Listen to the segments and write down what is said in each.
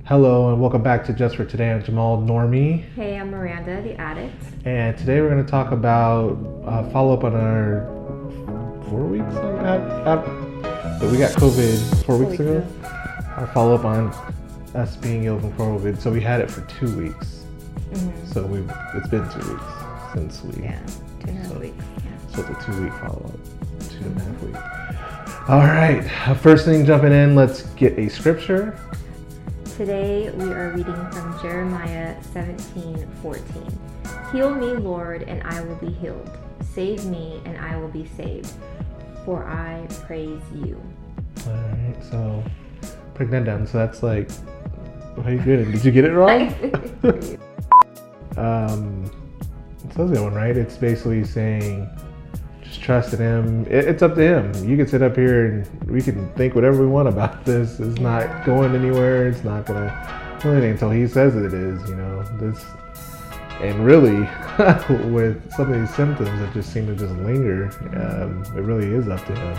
Hello and welcome back to Just for Today. I'm Jamal Normie, Hey, I'm Miranda, the addict. and today we're going to talk about follow up on our 4 weeks on that we got COVID 4 weeks ago. Our follow up on us being ill from COVID. So we had it for 2 weeks. Mm-hmm. So it's been 2 weeks since we 2.5 weeks. Yeah. So it's a 2 week follow up, 2.5 weeks. All right. First thing jumping in, let's get a scripture. Today we are reading from Jeremiah 17:14. Heal me, Lord, and I will be healed. Save me, and I will be saved, for I praise you. All right, so break that down. So that's like, how you get it? Did you get it wrong? So that's the one, right? It's basically saying, just trust in Him. It's up to Him. You can sit up here and we can think whatever we want about this. It's not going anywhere. It's not gonna do anything until He says it is. You know this, and really, with some of these symptoms that just seem to just linger, it really is up to Him.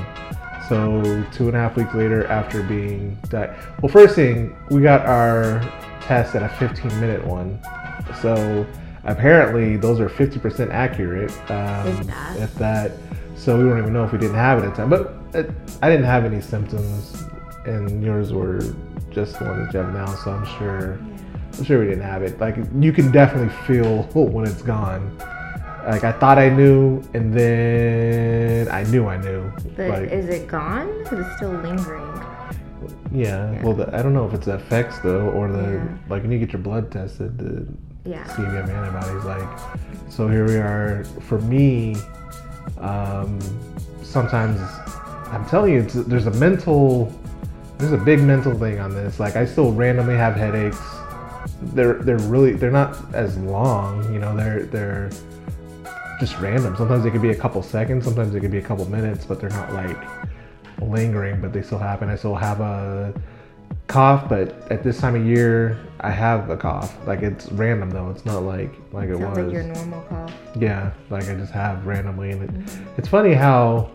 So 2.5 weeks later, after being well, first thing, we got our test at a 15-minute one. So apparently those are 50% accurate, if that. So we don't even know if we didn't have it at the time. But I didn't have any symptoms, and yours were just the one that you have now. So I'm sure we didn't have it. Like, you can definitely feel when it's gone. Like, I thought I knew, and then I knew. But like, is it gone? Because it's still lingering. Yeah. Well, I don't know if it's the effects though, or like when you get your blood tested to see if you have antibodies. Like, so here we are. For me, sometimes I'm telling you, there's a big mental thing on this. Like, I still randomly have headaches. They're not as long, you know. They're just random. Sometimes they could be a couple seconds. Sometimes they could be a couple minutes, but they're not like lingering. But they still happen. I still have a cough, but at this time of year, I have a cough. Like, it's random though. It's not like it was. Sounds like your normal cough. Yeah, like I just have randomly, and it's funny how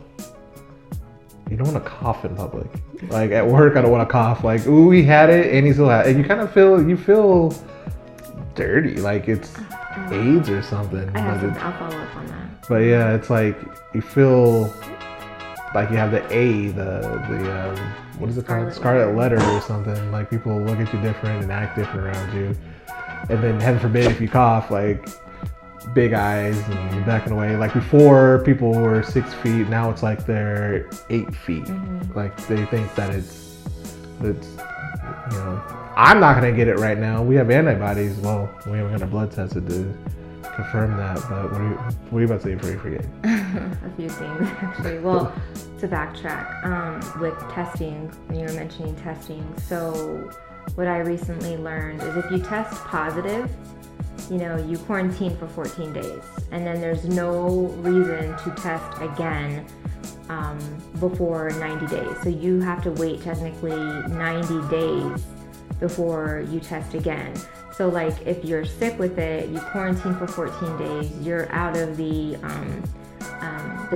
you don't want to cough in public. Like at work, I don't want to cough. Like, ooh, he had it, and he still had it. And you kind of feel dirty, like it's AIDS or something. I'll follow up on that. But yeah, it's like you feel like you have the what is it called? Scarlet letter or something. Like, people look at you different and act different around you. And then heaven forbid if you cough, like big eyes and you're backing away. Like, before, people were 6 feet. Now it's like they're 8 feet. Like, they think that it's you know. I'm not gonna get it right now. We have antibodies. Well, we haven't got a blood tested to confirm that. But what are you about to say before you forget? A few things, actually. Well, to backtrack, with testing, when you were mentioning testing, so what I recently learned is if you test positive, you quarantine for 14 days, and then there's no reason to test again before 90 days. So you have to wait technically 90 days before you test again. So like, if you're sick with it, you quarantine for 14 days, you're out of the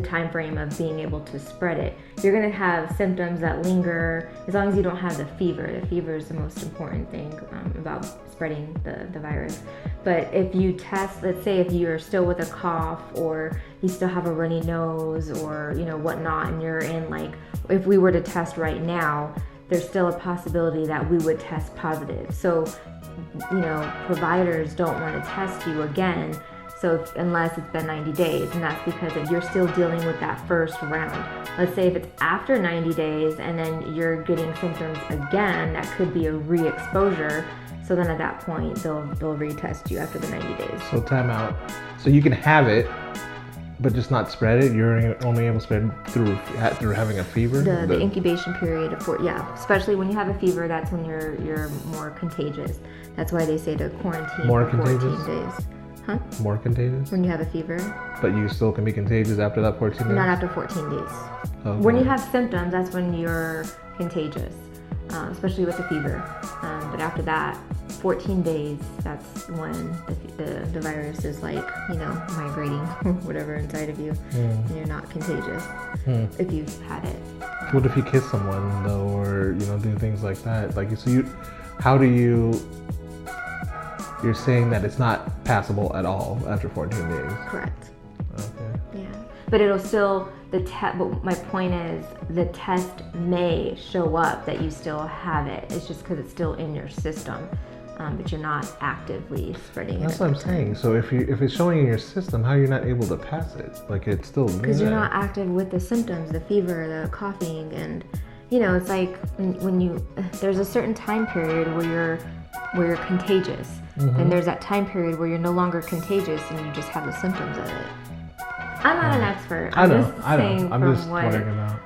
time frame of being able to spread it. You're gonna have symptoms that linger as long as you don't have the fever. The fever is the most important thing about spreading the virus. But if you test, let's say if you're still with a cough, or you still have a runny nose, or whatnot, and you're in, like, if we were to test right now, there's still a possibility that we would test positive. So providers don't want to test you again, unless it's been 90 days, and that's because if you're still dealing with that first round. Let's say if it's after 90 days and then you're getting symptoms again, that could be a re-exposure. So then at that point, they'll retest you after the 90 days. So time out. So you can have it, but just not spread it. You're only able to spread through having a fever. The incubation period of especially when you have a fever, that's when you're more contagious. That's why they say to quarantine for 14 days. Huh? More contagious? When you have a fever. But you still can be contagious after that 14 days? Not after 14 days. Okay. When you have symptoms, that's when you're contagious, especially with a fever. But after that, 14 days, that's when the virus is like, migrating or whatever inside of you, and you're not contagious if you've had it. What if you kiss someone though, or do things like that? Like, so how do you're saying that it's not passable at all after 14 days? Correct. Okay. Yeah. But it'll still, but my point is the test may show up that you still have it. It's just because it's still in your system. But you're not actively spreading it. That's what I'm saying. So if it's showing in your system, how are you not able to pass it? Like it's still there. Because you're not active with the symptoms, the fever, the coughing, and it's like when there's a certain time period where you're contagious, and there's that time period where you're no longer contagious and you just have the symptoms of it. I'm not an expert. I'm just saying I'm just what, wondering about.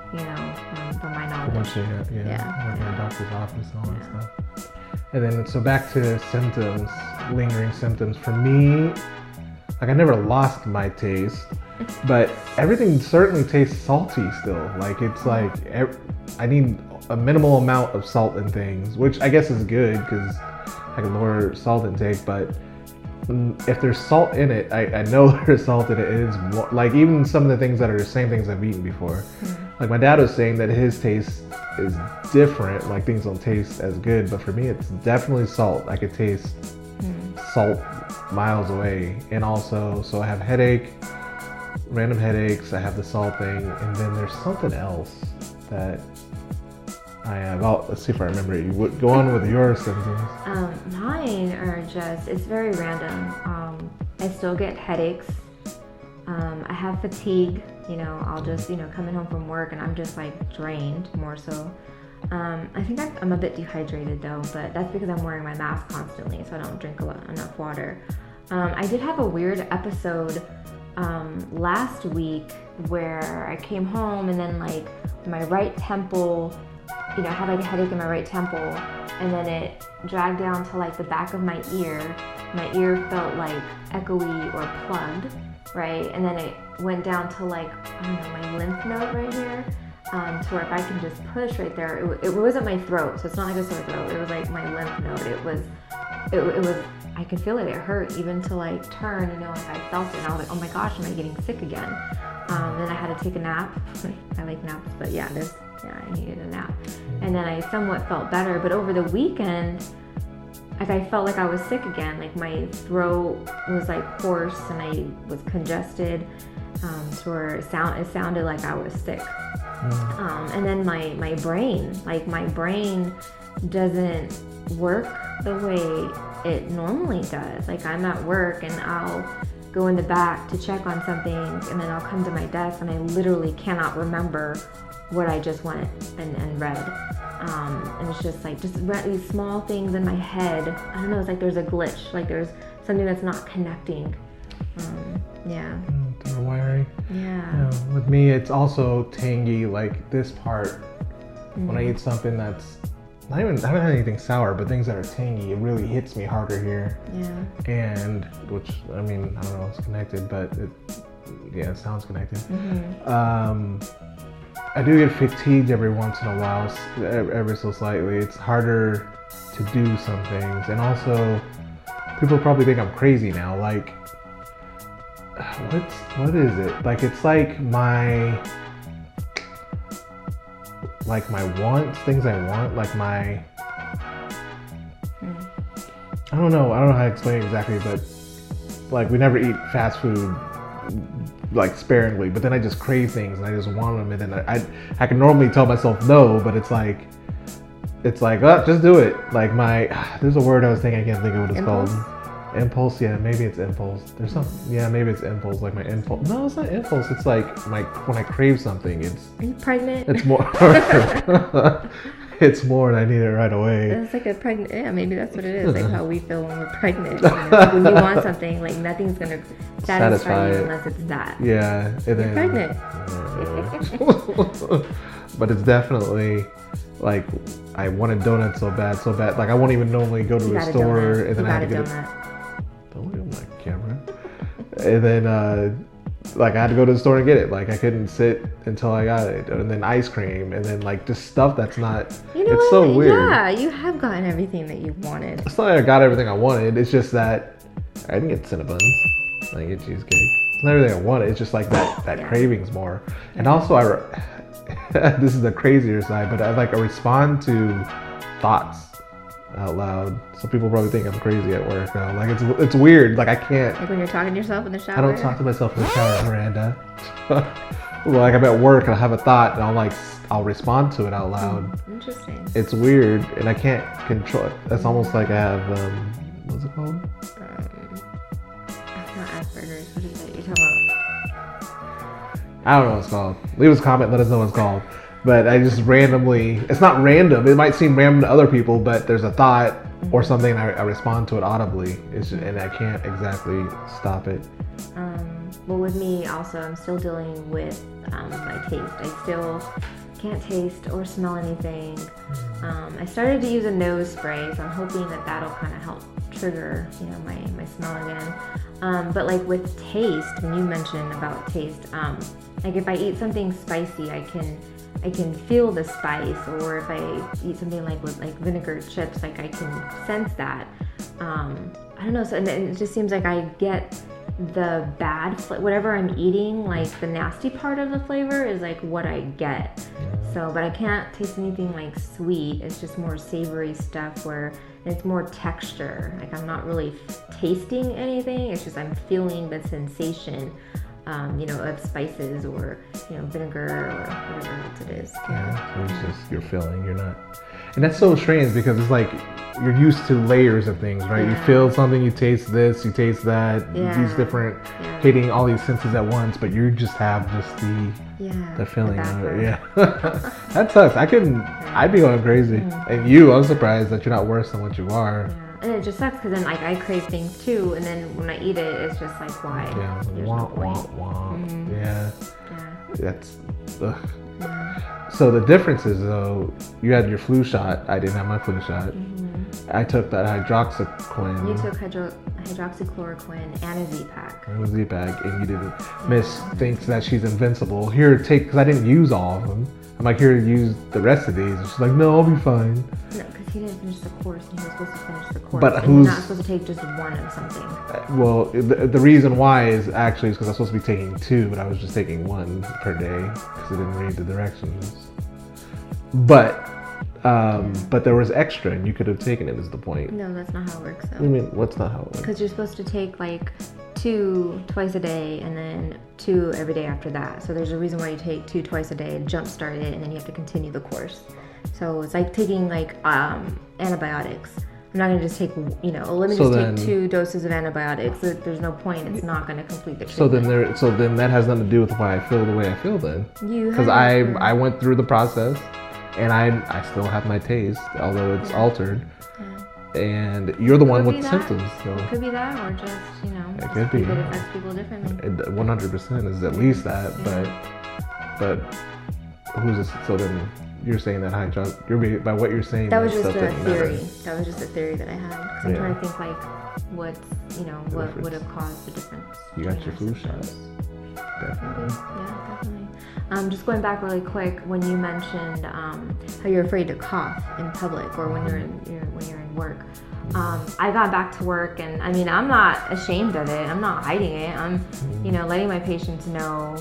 From my knowledge. Once you working in a doctor's office and all that stuff. And then, so back to symptoms, lingering symptoms. For me, like I never lost my taste, but everything certainly tastes salty still. Like it's like, I need a minimal amount of salt in things, which I guess is good because I can lower salt intake, but if there's salt in it, I know there's salt in it. It is more, like even some of the things that are the same things I've eaten before. Like my dad was saying that his taste is different, like things don't taste as good, but for me it's definitely salt. I could taste salt miles away. And also, so I have random headaches, I have the salt thing, and then there's something else that I have. Let's see if I remember. You would go on with your symptoms. Mine are just, it's very random. I still get headaches. I have fatigue. I'll just, coming home from work and I'm just like drained more so. I think I'm a bit dehydrated though, but that's because I'm wearing my mask constantly, so I don't drink enough water. I did have a weird episode last week where I came home and then like my right temple, I had like a headache in my right temple, and then it dragged down to like the back of my ear. My ear felt like echoey or plugged, right? And then it went down to like, I don't know, my lymph node right here, to where if I can just push right there, it wasn't my throat, so it's not like a sore throat. It was like my lymph node. It was, I could feel it. It hurt even to like turn, like I felt it. And I was like, oh my gosh, am I getting sick again? Then I had to take a nap. I like naps, but I needed a nap. And then I somewhat felt better, but over the weekend, like I felt like I was sick again. Like my throat was like hoarse and I was congested, to where it sounded like I was sick. And then my brain doesn't work the way it normally does. Like I'm at work and I'll go in the back to check on something, and then I'll come to my desk and I literally cannot remember what I just went and read. And it's just like these small things in my head. I don't know, it's like there's a glitch, like there's something that's not connecting. The wiring. Yeah. With me, it's also tangy, like this part. When I eat something that's I haven't had anything sour, but things that are tangy, it really hits me harder here. Yeah. And which, I don't know if it's connected, but it sounds connected. I do get fatigued every once in a while, ever so slightly. It's harder to do some things. And also, people probably think I'm crazy now. Like, what is it? Like, it's like my wants, things I want, like my, I don't know how to explain it exactly, but like we never eat fast food like sparingly, but then I just crave things and I just want them, and then I can normally tell myself no, but it's like oh, just do it. Like there's a word I was thinking, I can't think of what it's impulse? called. Impulse, yeah, maybe it's impulse. There's some, yeah, maybe it's impulse, like my impulse. No, it's not impulse. It's like when I crave something, Are you pregnant? it's more, it's more, and I need it right away. It's like a pregnant. Yeah, maybe that's what it is. Like how we feel when we're pregnant. When you want something, like nothing's gonna satisfy you unless it's that. Yeah, and You're then, pregnant. But it's definitely like I wanted donuts so bad. Like I won't even normally go to a store, and then I had to get donut. Don't look at my camera. And then like I had to go to the store and get it. Like I couldn't sit until I got it. And then ice cream, and then like just stuff that's not. It's so weird. Yeah, you have gotten everything that you wanted. It's not like I got everything I wanted. It's just that I didn't get Cinnabons. I didn't get cheesecake. It's not everything I wanted. It's just like that cravings more. And also this is the crazier side, but I respond to thoughts out loud. So people probably think I'm crazy at work now. Like it's weird. Like I can't. Like when you're talking to yourself in the shower. I don't talk to myself in the shower, Miranda. Like I'm at work and I have a thought and I'll respond to it out loud. Interesting. It's weird and I can't control it. It's almost like I have what's it called? Not Asperger's. What is it? You're talking I don't know what it's called. Leave us a comment, let us know what it's called. But I just randomly, it's not random. It might seem random to other people, but there's a thought or something and I respond to it audibly. It's just, and I can't exactly stop it. Well, with me also, I'm still dealing with my taste. I still can't taste or smell anything. I started to use a nose spray, so I'm hoping that that'll kind of help trigger, my smell again. But like with taste, when you mentioned about taste, like if I eat something spicy, I can feel the spice, or if I eat something like with like vinegar chips, like I can sense that. I don't know. So and it just seems like I get the bad whatever I'm eating, like the nasty part of the flavor is like what I get. So, but I can't taste anything like sweet. It's just more savory stuff where it's more texture. Like I'm not really tasting anything. It's just I'm feeling the sensation, of spices or vinegar or whatever else it is. Yeah, so it's just you're feeling. You're not. And that's so strange because it's like you're used to layers of things, right? Yeah. You feel something, you taste this, you taste that, these different, hitting all these senses at once, but you just have just the feeling of it. Yeah. That sucks. I'd be going crazy. And I'm surprised that you're not worse than what you are. Yeah. And it just sucks because then like I crave things too, and then when I eat it, it's just like, why? Yeah. Womp, womp, womp. Yeah. That's, ugh. So the difference is though, you had your flu shot. I didn't have my flu shot. I took that hydroxychloroquine. You took hydroxychloroquine and a Z-Pack. And a Z-Pack, and you didn't. Miss thinks that she's invincible. Here, because I didn't use all of them. I'm like, here, use the rest of these. And she's like, no, I'll be fine. No, because he didn't finish the course, and he was supposed to finish the course. But and you're not supposed to take just one of something. Well, the reason why is actually because I was supposed to be taking 2, but I was just taking 1 per day because I didn't read the directions. But there was extra, and you could have taken it. Is the point? No, that's not how it works. Though. I mean, what's not how it works? Because you're supposed to take like 2 twice a day, and then 2 every day after that. So there's a reason why you take 2 twice a day, jumpstart it, and then you have to continue the course. So it's like taking like antibiotics. I'm not gonna just take take 2 doses of antibiotics. There's no point. It's not gonna complete the treatment. So then that has nothing to do with why I feel the way I feel then. Because I went through the process. And I still have my taste, although it's altered. Yeah. And you're the one with the symptoms. So. It could be that, or just, it could be. It affects people differently. 100% is at least that, but who's this? So then you're saying that by what you're saying. That was just a theory. That was just a theory that I had. Because I'm trying to think like what would have caused the difference. You got your flu shot. Definitely. Yeah, definitely. Just going back really quick, when you mentioned how you're afraid to cough in public or when you're in work, I got back to work, and I mean, I'm not ashamed of it. I'm not hiding it. I'm, letting my patients know,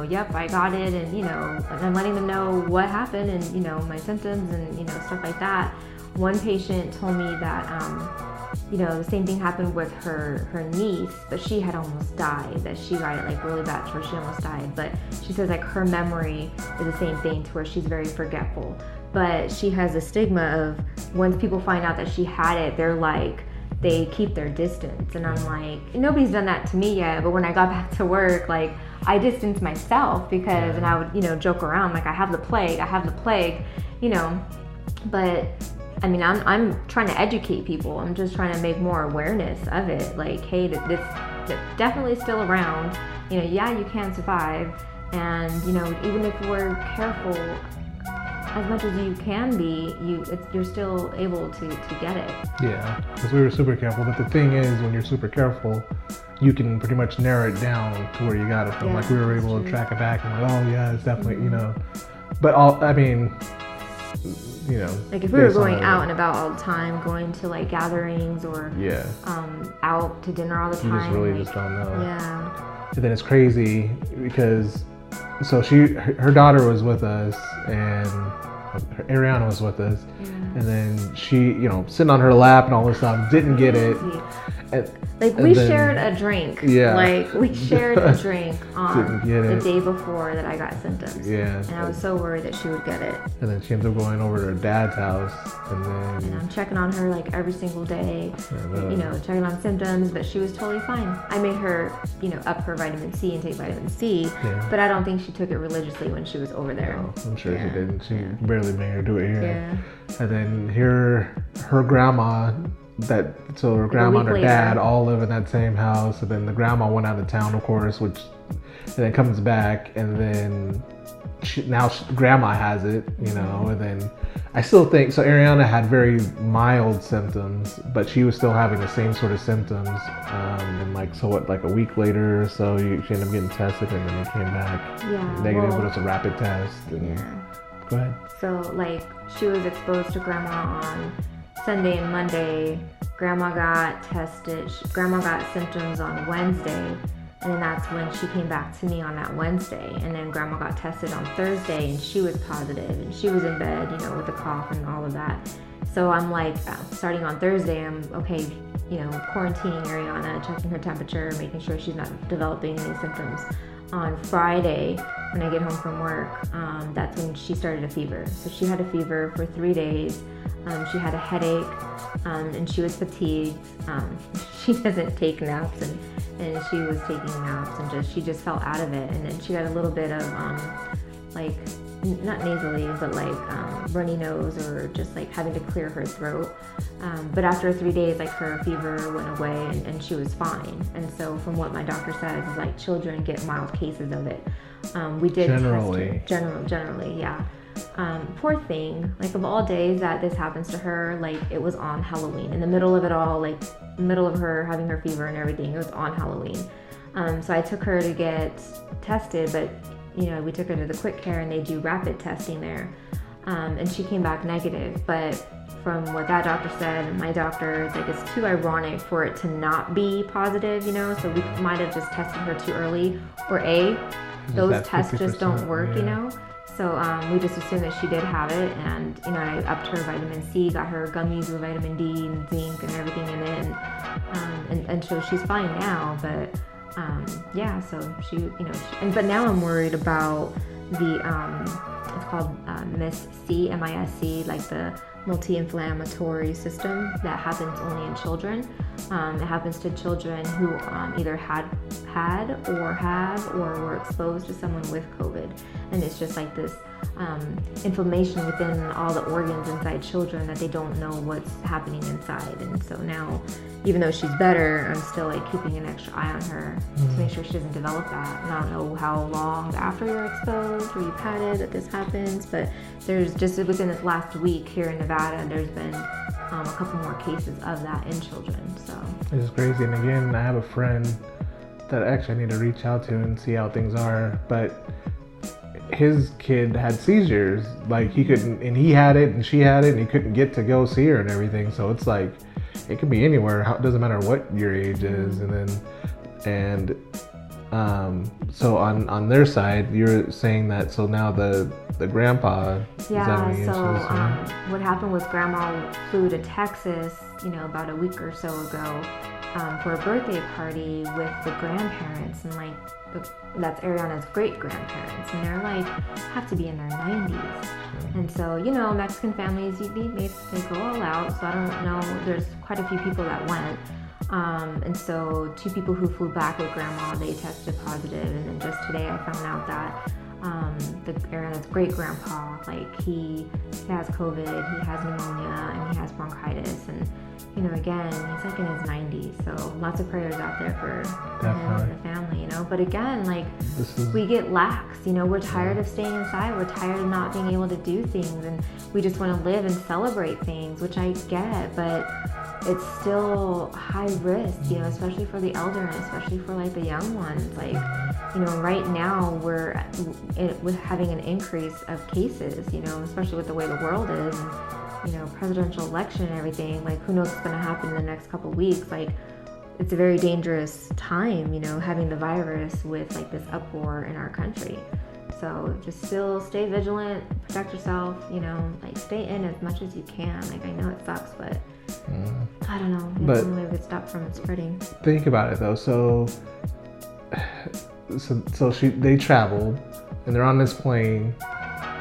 yep, I got it, and I'm letting them know what happened and my symptoms and stuff like that. One patient told me that the same thing happened with her niece, but she had almost died, that she got it like really bad to where she almost died. But she says like her memory is the same thing to where she's very forgetful. But she has a stigma of once people find out that she had it, they're like, they keep their distance. And I'm like, nobody's done that to me yet. But when I got back to work, like I distanced myself because, and I would, joke around like I have the plague, but I mean, I'm trying to educate people. I'm just trying to make more awareness of it. Like, hey, this definitely still around. You can survive. And, even if we're careful as much as you can be, you're still able to get it. Yeah, because we were super careful. But the thing is, when you're super careful, you can pretty much narrow it down to where you got it from. Yeah, like we were able to track it back and like, oh yeah, it's definitely, But like if we were going out and about all the time, going to like gatherings or out to dinner all the time, you just really just don't know. Yeah. And then it's crazy because her daughter was with us, and Ariana was with us, and then she, sitting on her lap and all this stuff, didn't get it. Like we shared a drink. Yeah. Like we shared a drink on the it. day before that I got symptoms. Yeah. And I was so worried that she would get it. And then she ends up going over to her dad's house, and I'm checking on her like every single day, checking on symptoms, but she was totally fine. I made her, up her vitamin C and take vitamin C, but I don't think she took it religiously when she was over there. No, I'm sure she didn't. She barely made her do it here. Yeah. And then her grandma, so her grandma and her dad all live in that same house, and then the grandma went out of town, of course, and then comes back, and then grandma has it, and then I still think, so Ariana had very mild symptoms, but she was still having the same sort of symptoms, and like a week later or so, she ended up getting tested, and then they came back negative, but it's a rapid test. Go ahead. So like she was exposed to grandma on Sunday and Monday. Grandma got tested. Grandma got symptoms on Wednesday, and then that's when she came back to me on that Wednesday. And then grandma got tested on Thursday, and she was positive, and she was in bed, with a cough and all of that. So I'm like, starting on Thursday, I'm okay, quarantining Ariana, checking her temperature, making sure she's not developing any symptoms. On Friday, when I get home from work, that's when she started a fever. So she had a fever for 3 days. She had a headache, and she was fatigued. She doesn't take naps, and she was taking naps, and she just fell out of it. And then she got a little bit of not nasally, but runny nose, or just like having to clear her throat. But after 3 days, like her fever went away, and she was fine. And so from what my doctor says is like children get mild cases of it. We did generally. Test her. Generally, yeah. Poor thing, like of all days that this happens to her, like it was on Halloween, in the middle of it all, like middle of her having her fever and everything, it was on Halloween. So I took her to get tested, but we took her to the quick care and they do rapid testing there, and she came back negative. But from what that doctor said and my doctor, it's like it's too ironic for it to not be positive, so we might have just tested her too early, or those tests just don't work, So we just assumed that she did have it, and I upped her vitamin C, got her gummies with vitamin D and zinc and everything in it, and so she's fine now. But so she, but now I'm worried about the it's called MIS-C, like the multi-inflammatory system that happens only in children. It happens to children who either had or have or were exposed to someone with COVID, and it's just like this inflammation within all the organs inside children that they don't know what's happening inside. And so now, even though she's better, I'm still like keeping an extra eye on her to make sure she doesn't develop that. And I don't know how long after you're exposed or you've had it that this happens, but there's just within this last week here in Nevada, there's been a couple more cases of that in children. So it's crazy. And again, I have a friend that actually I need to reach out to and see how things are, but his kid had seizures, like he couldn't, and he had it and she had it, and he couldn't get to go see her and everything. So it's like it could be anywhere. It doesn't matter what your age is. And so on their side, you're saying that, so now the grandpa. What happened was grandma flew to Texas, about a week or so ago, for a birthday party with the grandparents, and that's Ariana's great grandparents, and they're have to be in their 90s. And so, Mexican families, they go all out. So I don't know, there's quite a few people that went. And so 2 people who flew back with grandma, they tested positive. And then just today I found out that Ariana's great grandpa, he has COVID, he has pneumonia, and he has bronchitis. And again, he's in his 90s, so lots of prayers out there for him and the family, But again, we get lax, we're tired of staying inside, we're tired of not being able to do things, and we just want to live and celebrate things, which I get, but it's still high risk, especially for the elder and especially for the young ones. Right now we're having an increase of cases, especially with the way the world is. And, presidential election and everything, who knows what's going to happen in the next couple of weeks. It's a very dangerous time, having the virus with this uproar in our country. So just still stay vigilant, protect yourself, like stay in as much as you can. Like I know it sucks, but I don't know. It's the only way we could stop from it spreading. Think about it though. So they traveled and they're on this plane.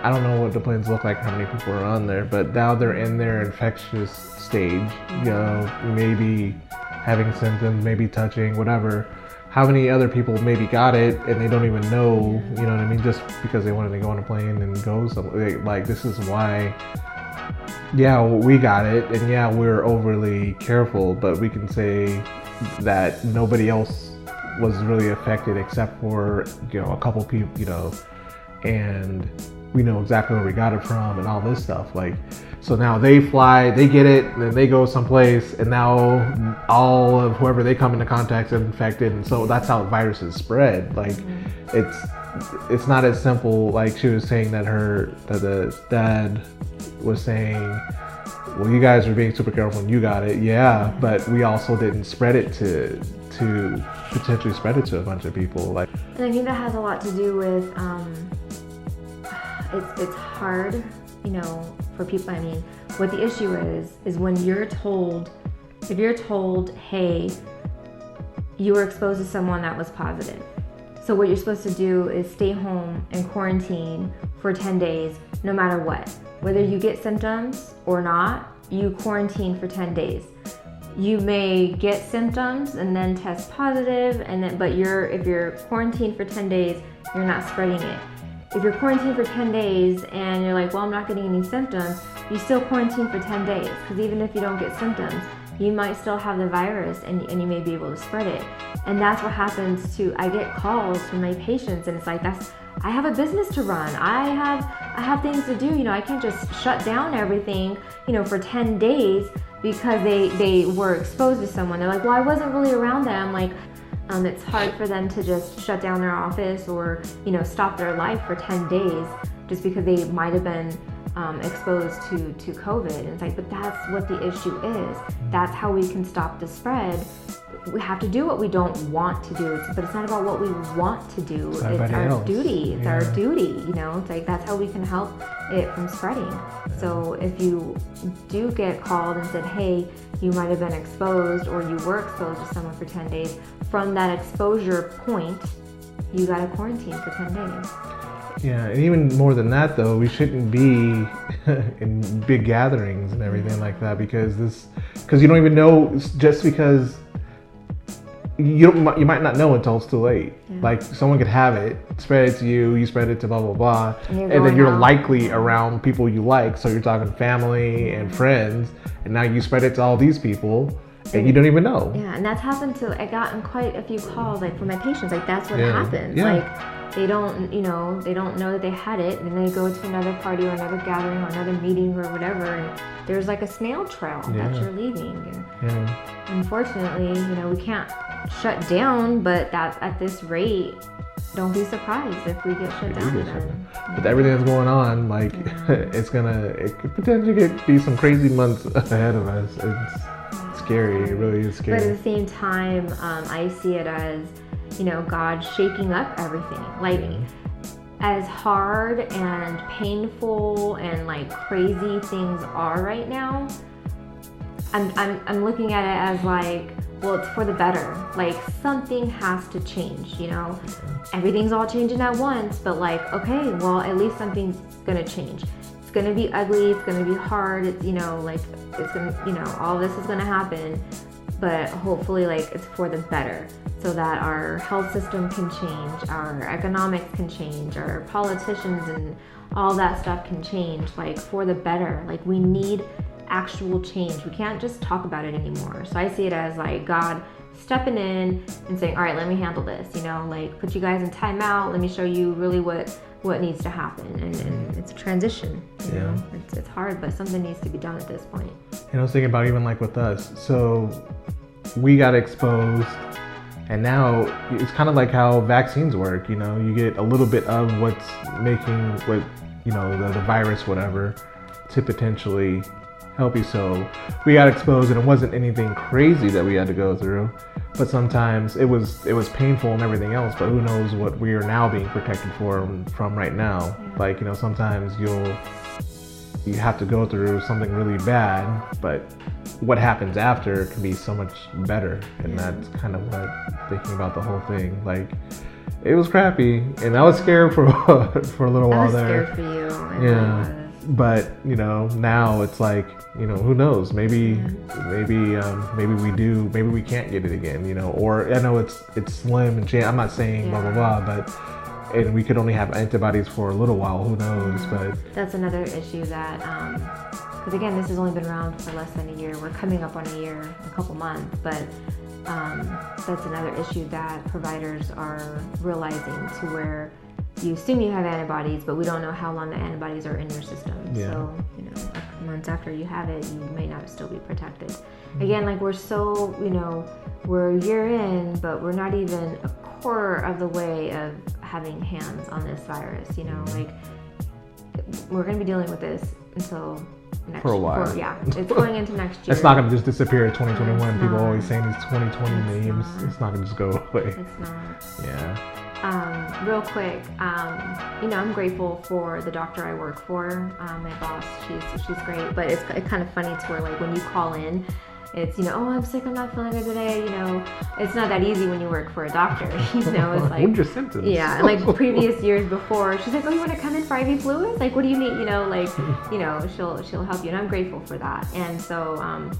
I don't know what the planes look like, how many people are on there, but now they're in their infectious stage, maybe having symptoms, maybe touching, whatever. How many other people maybe got it and they don't even know, you know what I mean? Just because they wanted to go on a plane and go somewhere. Like, this is why, we got it and we're overly careful, but we can say that nobody else was really affected except for, a couple people, and we know exactly where we got it from and all this stuff. Like, so now they fly, they get it, and then they go someplace, and now all of whoever they come into contact is infected, and so that's how viruses spread. Like, it's not as simple. Like she was saying that the dad was saying, well, you guys were being super careful when you got it, but we also didn't spread it to potentially spread it to a bunch of people. Like, and I think that has a lot to do with it's hard, for people. I mean, what the issue is when if you're told, hey, you were exposed to someone that was positive. So what you're supposed to do is stay home and quarantine for 10 days, no matter what. Whether you get symptoms or not, you quarantine for 10 days. You may get symptoms and then test positive, but if you're quarantined for 10 days, you're not spreading it. If you're quarantined for 10 days and you're like, well, I'm not getting any symptoms, you still quarantine for 10 days. Because even if you don't get symptoms, you might still have the virus and you may be able to spread it. And that's what happens I get calls from my patients and it's like, I have a business to run. I have things to do. I can't just shut down everything, for 10 days because they were exposed to someone. They're like, well, I wasn't really around them. Like, it's hard for them to just shut down their office or, stop their life for 10 days just because they might have been exposed to COVID. And it's like, but that's what the issue is. That's how we can stop the spread. We have to do what we don't want to do, but it's not about what we want to do. It's our duty. It's our duty, It's like, that's how we can help it from spreading. So if you do get called and said, hey, you might have been exposed or you were exposed to someone for 10 days, from that exposure point, you got to quarantine for 10 days. Yeah, and even more than that, though, we shouldn't be in big gatherings and everything like that because you don't even know, just because you might not know until it's too late. Yeah. Like, someone could have it, spread it to you, you spread it to blah, blah, blah, and then you're likely around people you like, so you're talking family and friends, and now you spread it to all these people, and you don't even know. Yeah, and that's happened I gotten quite a few calls, like, from my patients, like, that's what happens. Yeah. Like, they don't know that they had it, and then they go to another party or another gathering or another meeting or whatever, and there's like a snail trail that you're leaving. And unfortunately, we can't shut down, but that at this rate, don't be surprised if we get shut down again. With everything that's going on, like, it could potentially be some crazy months ahead of us. It's scary. It really is scary. But at the same time, I see it as, God shaking up everything. Like, as hard and painful and like crazy things are right now, I'm looking at it as like, well, it's for the better. Like, something has to change, Everything's all changing at once, but like, okay, well, at least something's gonna change. It's gonna be ugly, it's gonna be hard, it's gonna, all this is gonna happen, but hopefully, like, it's for the better, so that our health system can change, our economics can change, our politicians and all that stuff can change, like, for the better. Like, we need actual change. We can't just talk about it anymore. So I see it as like God stepping in and saying, all right, let me handle this, like, put you guys in timeout, let me show you really what needs to happen. And it's a transition, you know? It's hard, but something needs to be done at this point. And I was thinking about even like with us, so we got exposed, and now it's kind of like how vaccines work, you get a little bit of what's making the virus, whatever, to potentially help you. So we got exposed, and it wasn't anything crazy that we had to go through, but sometimes it was painful and everything else, but who knows what we are now being protected from right now. Yeah. Like, you know, sometimes you have to go through something really bad, but what happens after can be so much better. And that's kind of what, thinking about the whole thing, like, it was crappy, and I was scared for a little while there. I was scared for you. Yeah. But, you know, now it's like, you know, who knows? Maybe we can't get it again, you know, or I know it's slim and I'm not saying blah, blah, blah, but, and we could only have antibodies for a little while, who knows, but. That's another issue that, because again, this has only been around for less than a year. We're coming up on a year, a couple months, but that's another issue that providers are realizing, to where you assume you have antibodies, but we don't know how long the antibodies are in your system. Yeah. So, you know, a couple months after you have it, you may not still be protected. Again, like, we're so, you know, we're a year in, but we're not even a quarter of the way of having hands on this virus, you know, like, we're going to be dealing with this until next for a while. Yeah, it's going into next year. It's not going to just disappear in 2021. People always saying these 2020 memes. It's not going to just go away. It's not. Yeah. Real quick, you know, I'm grateful for the doctor I work for. My boss, she's great, but it's kind of funny to where, like, when you call in, it's, you know, oh, I'm sick, I'm not feeling good today, you know, it's not that easy when you work for a doctor, you know, it's like, what are your symptoms? Yeah, and like previous years before, she's like, oh, you want to come in for IV fluids? Like, what do you need? You know, like, you know, she'll help you, and I'm grateful for that. And so,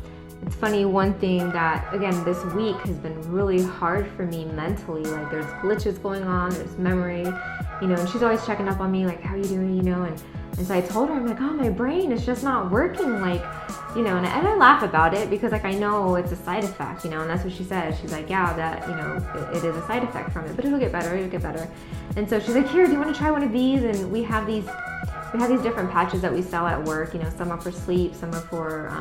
it's funny, one thing that, again, this week has been really hard for me mentally. Like, there's glitches going on, there's memory, you know, and she's always checking up on me, like, how are you doing, you know, and so I told her, I'm like, oh, my brain is just not working, like, you know, and I laugh about it because, like, I know it's a side effect, you know, and that's what she says. She's like, yeah, that, you know, it is a side effect from it, but it'll get better. And so she's like, here, do you want to try one of these? And we have these different patches that we sell at work, you know, some are for sleep, some are for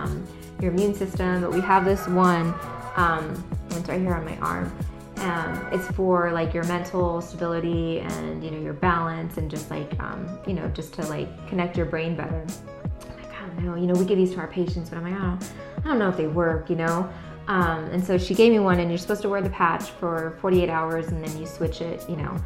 your immune system, but we have this one, it's right here on my arm. It's for, like, your mental stability and, you know, your balance, and just, like, you know, just to, like, connect your brain better. I'm like, I don't know, you know, we give these to our patients, but I'm like, I don't know if they work, you know. And so she gave me one, and you're supposed to wear the patch for 48 hours, and then you switch it, you know.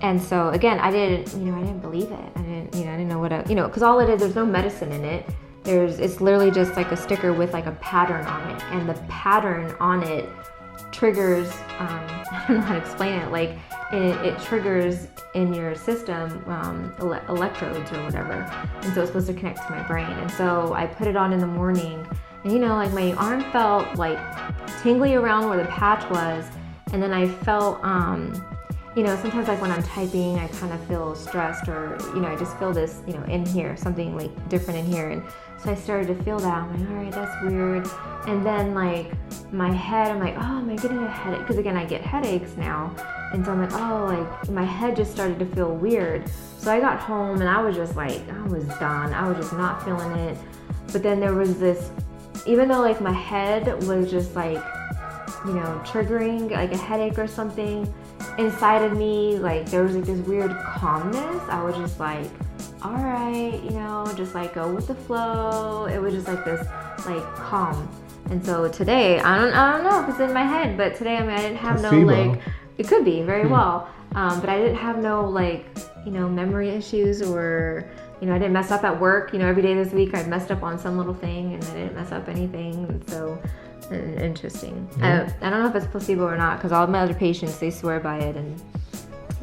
And so, again, I didn't believe it. I didn't know what, you know, because all it is, there's no medicine in it. It's literally just like a sticker with, like, a pattern on it, and the pattern on it triggers, I don't know how to explain it, like, it triggers in your system electrodes or whatever, and so it's supposed to connect to my brain. And so I put it on in the morning, and, you know, like, my arm felt, like, tingly around where the patch was, and then I felt, you know, sometimes, like, when I'm typing, I kind of feel stressed, or, you know, I just feel this, you know, in here, something, like, different in here. And so I started to feel that. I'm like, all right, that's weird. And then, like, my head, I'm like, oh, am I getting a headache? Because, again, I get headaches now. And so I'm like, oh, like, my head just started to feel weird. So I got home, and I was just like, I was done. I was just not feeling it. But then there was this, even though, like, my head was just, like, you know, triggering, like, a headache or something, inside of me, like, there was, like, this weird calmness. I was just like, all right, you know, just, like, go with the flow. It was just, like, this, like, calm. And so today, I don't know if it's in my head, but today, I mean, I didn't have like, it could be very well, but I didn't have no, like, you know, memory issues, or, you know, I didn't mess up at work. You know, every day this week I messed up on some little thing, and I didn't mess up anything. And so, interesting. I don't know if it's placebo or not, because all my other patients, they swear by it. And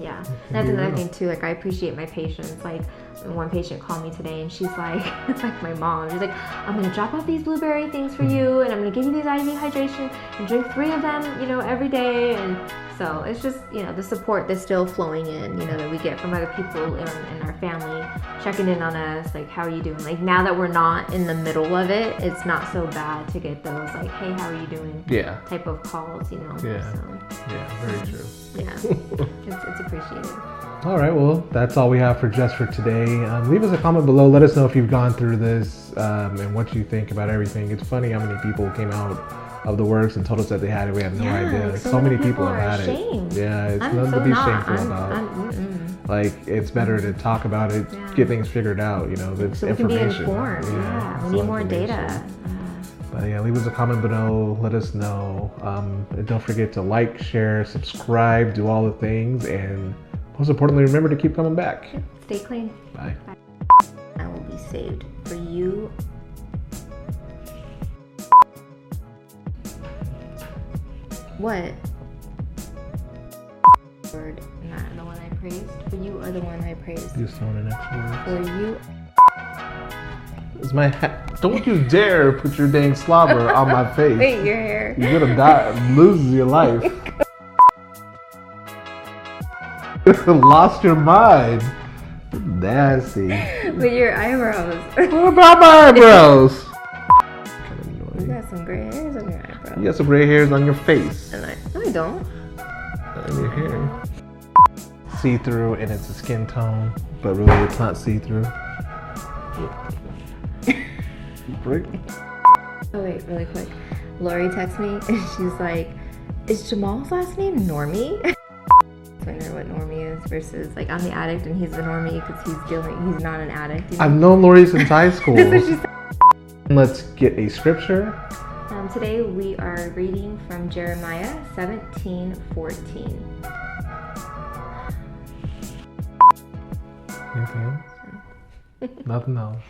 yeah, that's another thing too. Like, I appreciate my patients. Like, one patient called me today, and she's like, it's like my mom. She's like, I'm gonna drop off these blueberry things for you, and I'm gonna give you these IV hydration, and drink 3 of them, you know, every day. And so it's just, you know, the support that's still flowing in, you know, that we get from other people in our family, checking in on us, like, how are you doing? Like, now that we're not in the middle of it, it's not so bad to get those, like, hey, how are you doing? Yeah. Type of calls, you know. Yeah. So, yeah, very true. Yeah, it's appreciated. All right, well, that's all we have for today. Leave us a comment below. Let us know if you've gone through this and what you think about everything. It's funny how many people came out of the works and told us that they had it. We had no idea. Like, so many people have had ashamed. it. Yeah, it's I'm nothing so to be not. shameful about. Like, it's better to talk about it, get things figured out, you know, that's so we can be information. informed. We need more data. But yeah, leave us a comment below, let us know. And don't forget to like, share, subscribe, do all the things, and most importantly, remember to keep coming back. Stay clean. Bye. I will be saved for you. What? Word, not the one I praised. For you are the one I praised. Just throwing an extra word. For you. It's my hat. Don't you dare put your dang slobber on my face. Wait, your hair. You're gonna die, lose your life. Lost your mind. Nasty. With your eyebrows. What about my eyebrows? You got some gray hairs on your eyebrows. You got some gray hairs on your face. And no, I don't. And your hair. See-through, and it's a skin tone, but really it's not see-through. Break. Oh wait, really quick. Lori texts me and she's like, "Is Jamal's last name Normie?" I wonder what Normie is versus like I'm the addict and he's the Normie because he's not an addict. You know? I've known Lori since high school. That's what she said. Let's get a scripture. Today we are reading from Jeremiah 17:14. Anything else? Nothing else.